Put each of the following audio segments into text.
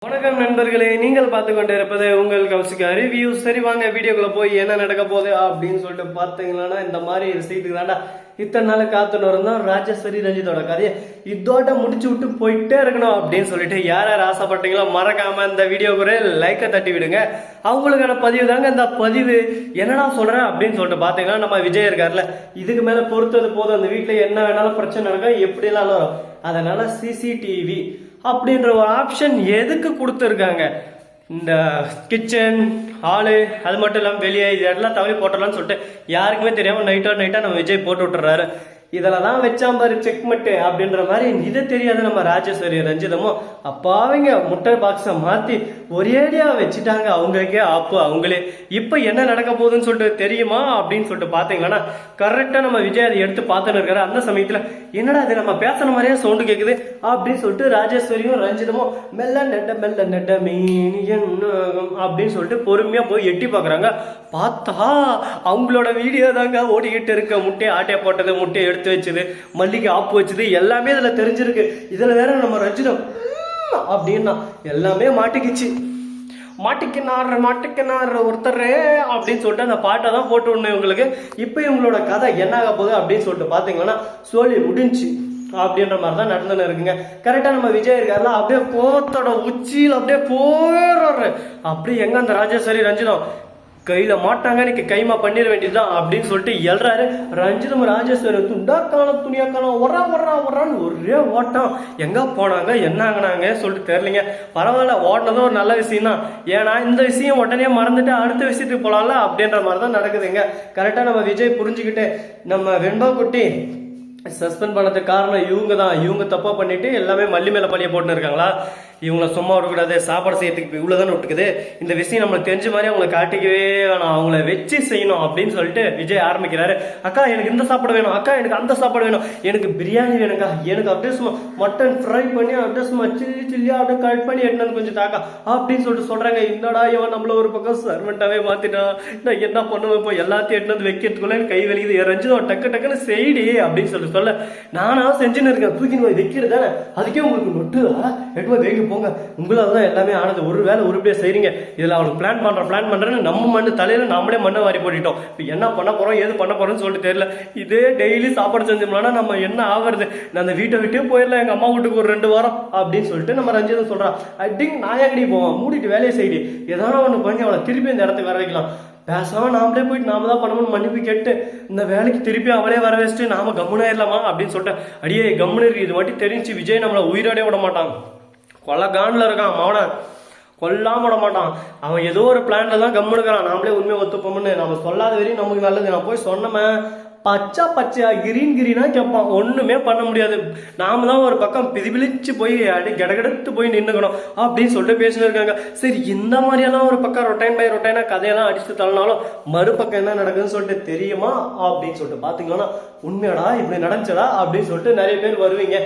வணக்கம் நண்பர்களே, நீங்கள் பார்த்து கொண்டு இருப்பது உங்கள் கௌசிகா ரிவ்யூ. சரி வாங்க வீடியோக்குள்ள போய் என்ன நடக்க போகுது அப்படின்னு சொல்லிட்டு பார்த்தீங்கன்னா, இந்த மாதிரி விஷயத்துக்கு தாண்டா இத்தனை நாள் காத்துன்னு இருந்தோம். ராஜேஸ்வரி ரஞ்சிதோட கதையை இதோட முடிச்சு விட்டு போயிட்டே இருக்கணும் அப்படின்னு சொல்லிட்டு யார் யார் ஆசைப்பட்டீங்களோ மறக்காம இந்த வீடியோக்கு லைக்கை தட்டி விடுங்க. அவங்களுக்கான பதிவு தாங்க இந்த பதிவு. என்னடா சொல்றேன் அப்படின்னு சொல்லிட்டு பார்த்தீங்கன்னா, நம்ம விஜய் இருக்காருல்ல, இதுக்கு மேல பொறுத்தது போதும். அந்த வீட்டில் என்ன வேணாலும் பிரச்சனை நடக்கும், எப்படிலாம் வரும். அதனால சிசிடிவி அப்படின்ற ஒரு ஆப்ஷன் எதுக்கு கொடுத்துருக்காங்க? இந்த கிச்சன் ஹாலு அது மட்டும் இல்லாமல் வெளியே இது எல்லாம் தவறி போட்டலாம்னு சொல்லிட்டு யாருக்குமே தெரியாமல் நைட்டா நம்ம விஜய் போட்டு விட்டுறாரு. இதில் தான் வச்சாம்பாரு செக்மெட்டு அப்படின்ற மாதிரி. இது தெரியாது நம்ம ராஜேஸ்வரி ரஞ்சிதமும் அப்பாவிங்க முட்டை பாக்ஸை மாற்றி ஒரேடியாக வச்சுட்டாங்க. அவங்களுக்கே ஆப்பு அவங்களே. இப்போ என்ன நடக்க போகுதுன்னு சொல்லிட்டு தெரியுமா அப்படின்னு சொல்லிட்டு பார்த்தீங்கன்னா, கரெக்டாக நம்ம விஜய் அதை எடுத்து பார்த்துன்னு இருக்காரு. அந்த சமயத்தில் என்னடா அது நம்ம பேசுன மாதிரியே சவுண்டு கேட்குது அப்படின்னு சொல்லிட்டு ராஜேஸ்வரியும் ரஞ்சிதமும் மெல்ல நெட்ட மீனியன் அப்படின்னு சொல்லிட்டு பொறுமையாக போய் எட்டி பார்க்குறாங்க. பார்த்தா அவங்களோட வீடியோ தாங்க ஓடிக்கிட்டு இருக்க. முட்டையை ஆட்டையை போட்டது, முட்டையை எடுத்து வச்சது, மல்லிகை ஆப்பு வச்சது எல்லாமே இதுல தெரிஞ்சிருக்கு. இதுல வேற நம்ம ரஞ்சிதம் அப்படின்னா எல்லாமே மாட்டிக்கினார் ஒருத்தர் அப்படின்னு சொல்லிட்டு அந்த பாட்டை தான் போட்டு விடணும் இவங்களுக்கு. இப்போ இவங்களோட கதை என்ன ஆக போகுது அப்படின்னு சொல்லிட்டு பாத்தீங்கன்னா, சொல்லி முடிஞ்சு அப்படின்ற மாதிரி தான் நடந்துன்னு இருக்குங்க. கரெக்டா நம்ம விஜய் இருக்காருல, அப்படியே கோவத்தோட உச்சியில் அப்படியே போறாரு. அப்படியே எங்க அந்த ராஜேஸ்வரி ரஞ்சிதம் கையில மாட்டாங்க, இன்னைக்கு கைமா பண்ணிட வேண்டியதுதான் அப்படின்னு சொல்லிட்டு எழுறாரு. ரஞ்சிதம் ராஜேஸ்வரி துண்டா காலம் துணியா காலம் ஒரான்னு ஒரே ஓட்டம். எங்க போனாங்க என்ன ஆகினாங்க சொல்லிட்டு தெரியலீங்க. பரவாயில்ல, ஓட்டினதும் ஒரு நல்ல விஷயம் தான். ஏன்னா இந்த விஷயம் உடனே மறந்துட்டு அடுத்த விஷயத்துக்கு போலாம்ல அப்படின்ற மாதிரி தான் நடக்குதுங்க. கரெக்டா நம்ம விஜய் புரிஞ்சுக்கிட்டு நம்ம வெண்பா குட்டி சஸ்பெண்ட் பண்ணதுக்கு காரணம் இவங்க தான். இவங்க தப்பா பண்ணிட்டு எல்லாமே மல்லி மேல பழிய போட்டுன்னு இருக்காங்களா. இவங்கள சும்மா விடக்கூடாது, சாப்பாடு செய்யறதுக்கு இவ்வளவுதான் விட்டுக்குது. இந்த விஷயம் நம்மளுக்கு தெரிஞ்ச மாதிரி அவங்களை காட்டிக்கவே வேணாம், அவங்கள வச்சு செய்யணும் அப்படின்னு சொல்லிட்டு விஜய் ஆரம்பிக்கிறாரு. அக்கா எனக்கு இந்த சாப்பாடு வேணும், அக்கா எனக்கு அந்த சாப்பாடு வேணும், எனக்கு பிரியாணி வேணுக்கா, எனக்கு அப்படியே சும்மா மட்டன் ஃப்ரை பண்ணி அப்படியே சும்மா சில்லியா அப்படியே கட் பண்ணி எடுத்து கொஞ்சம் தாக்கா அப்படின்னு சொல்லிட்டு சொல்றாங்க. என்னடா இவன் நம்மள ஒரு பக்கம் சர்வெண்டாவே மாத்திட்டான், நான் என்ன பண்ணுவேன் இப்போ எல்லாத்தையும் எடுத்து வந்து வைக்கிறதுக்குள்ள கை வலிக்குது. ரஞ்சிதம் டக்குன்னு செய்டி அப்படின்னு சொல்ல நானா செஞ்சுன்னு இருக்கேன். தூக்கின்னு வைக்கிறது தானே, அதுக்கே உங்களுக்கு நொட்டுதா? எட்டு வைக்க போங்க, உங்களால தான் எல்லாமே ஆனது. ஒரு வேலை உருப்படியா செய்றீங்க. இதுல அவனுக்கு பிளான் பண்றேன்னு நம்ம மண்ணு தலையில நாமளே மண்ணை வாரி போட்டுட்டோம். இப்போ என்ன பண்ண போறோம் ஏது பண்ண போறோம்னு சொல்லிட்டு தெரியல. இதே டெய்லி சாப்பாடு செஞ்சோம்னா நம்ம என்ன ஆகுறது? நான் அந்த வீட்டை விட்டே போயிடலாம், எங்க அம்மா வீட்டுக்கு ஒரு 2 வாரம் அப்படின்னு சொல்லிட்டு நம்ம ரஞ்சிதம் சொல்றான். அடிங் நாயகடி போவான், மூடிட்டு வேலையை செய்டி, ஏதாவது ஒன்று பண்ணி அவளை திருப்பி இந்த இடத்துக்கு வர வைக்கலாம். பேசாம நாமளே போயிட்டு நாம தான் பண்ணணும்னு மன்னிப்பு கேட்டு இந்த வேலைக்கு திருப்பி அவளே வர வச்சுட்டு நாம கம்முனா இருக்கலாமா அப்படின்னு சொல்லிட்டு, அடியே கம்முனு இருக்கு. இது மட்டும் தெரிஞ்சு விஜய் நம்மளை உயிரோடே விட மாட்டான். கொலகான்ல இருக்கான் அவனை கொல்லாம விட மாட்டான். அவன் ஏதோ ஒரு பிளான்ல தான் கம்முனுக்கிறான். நாமளே உண்மையை ஒத்துப்போம்னு நம்ம சொல்லாத வரையும் நமக்கு நல்லது. நான் போய் சொன்னமே பச்சையா கிரீனா கேட்பான். ஒண்ணுமே பண்ண முடியாது. நாம தான் ஒரு பக்கம் பிதிபிலிச்சு போய் அடி கடகடத்து போய் நின்னுக்கணும் அப்படின்னு சொல்லிட்டு பேசினு இருக்காங்க. சரி, இந்த மாதிரியெல்லாம் ஒரு பக்கம் ரொட்டைனா கதையெல்லாம் அடிச்சு தள்ளினாலும் மறுபக்கம் என்ன நடக்குதுன்னு சொல்லிட்டு தெரியுமா அப்படின்னு சொல்லிட்டு பாத்தீங்கன்னா, உண்மையாடா இப்படி நடந்துச்சடா அப்படின்னு சொல்லிட்டு நிறைய பேர் வருவீங்க.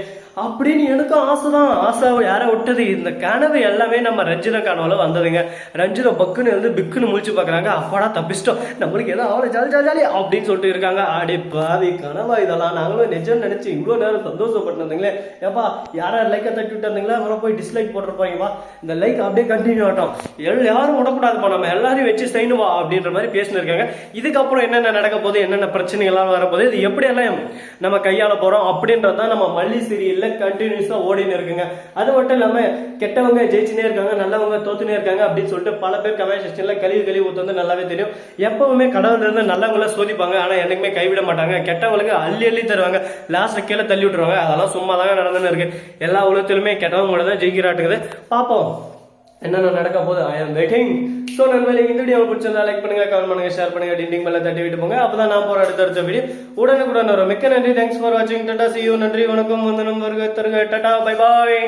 அப்படின்னு எனக்கும் ஆசைதான். ஆசை யாரை விட்டது? இந்த கனவு எல்லாமே நம்ம ரஞ்சித கனவுல வந்ததுங்க. ரஞ்சித பக்குன்னு வந்து பிக்குன்னு முழிச்சு பாக்குறாங்க. அப்பாடா தப்பிச்சிட்டோம், நம்மளுக்கு ஏதோ அவ்வளோ ஜாலி அப்படின்னு சொல்லிட்டு இருக்காங்க. அடி பாதி கனவா இதெல்லாம்? நாங்களும் நிஜம் நினைச்சு இவ்வளோ நேரம் சந்தோஷப்பட்டிருந்தீங்களே. ஏப்பா யாரா லைக்கை தட்டி விட்டுருந்தீங்களா? அவரை போய் டிஸ்லைக் போட்டிருப்பாங்கப்பா. இந்த லைக் அப்படியே கண்டினியூ ஆகட்டும், யாரும் விடக்கூடாதுப்பா, நம்ம எல்லாரையும் வச்சு செய்யணுவா அப்படின்ற மாதிரி பேசினு இருக்காங்க. இதுக்கப்புறம் என்னென்ன நடக்க போகுது, என்னென்ன பிரச்சனைகள்லாம் வரப்போகுது, இது எப்படியெல்லாம் நம்ம கையாள போறோம் அப்படின்றதான் நம்ம மல்லி சீரியல்ல கண்டினியூஸா ஓடின்னு இருக்குங்க. அது மட்டும் இல்லாம கெட்டவங்க ஜெயிச்சுனே இருக்காங்க, நல்லவங்க தோத்துனே இருக்காங்க அப்படின்னு சொல்லிட்டு பல பேர் கமெண்ட் செக்ஷன்ல கழுவி ஊத்து வந்து நல்லாவே தெரியும். எப்பவுமே கடவுள் இருந்து நல்லவங்கள சோதிப்பாங்க, ஆனா என்னைக்குமே கைவிட மாட்டாங்க. கெட்டவங்களுக்கு அள்ளி தருவாங்க, லாஸ்ட்ல கீழே தள்ளி விட்டுருவாங்க. அதெல்லாம் சும்மா தாங்க நடந்துன்னு இருக்கு. எல்லா உலகத்திலுமே கெட்டவங்க தான் ஜெயிக்கிறாட்டுக்குது. பார்ப்போம் என்னென்ன நடக்க போகுது. ஐ ஆம் வெயிட்டிங். ஸோ நண்பர்களே, இந்த வீடியோ பிடிச்சிருந்தா லைக் பண்ணுங்க, கமெண்ட் பண்ணுங்க, ஷேர் பண்ணுங்க, டிண்டிங் மேல தட்டி விட்டு போங்க. அப்பதான் நான் போற அடுத்த வீடியோ உடனுக்குடன் வரும். மிக்க நன்றி. தேங்க்ஸ் ஃபார் வாட்சிங். Tata, see you. நன்றி, வணக்கம், வந்தனம், வருக தருக. Tata, bye bye.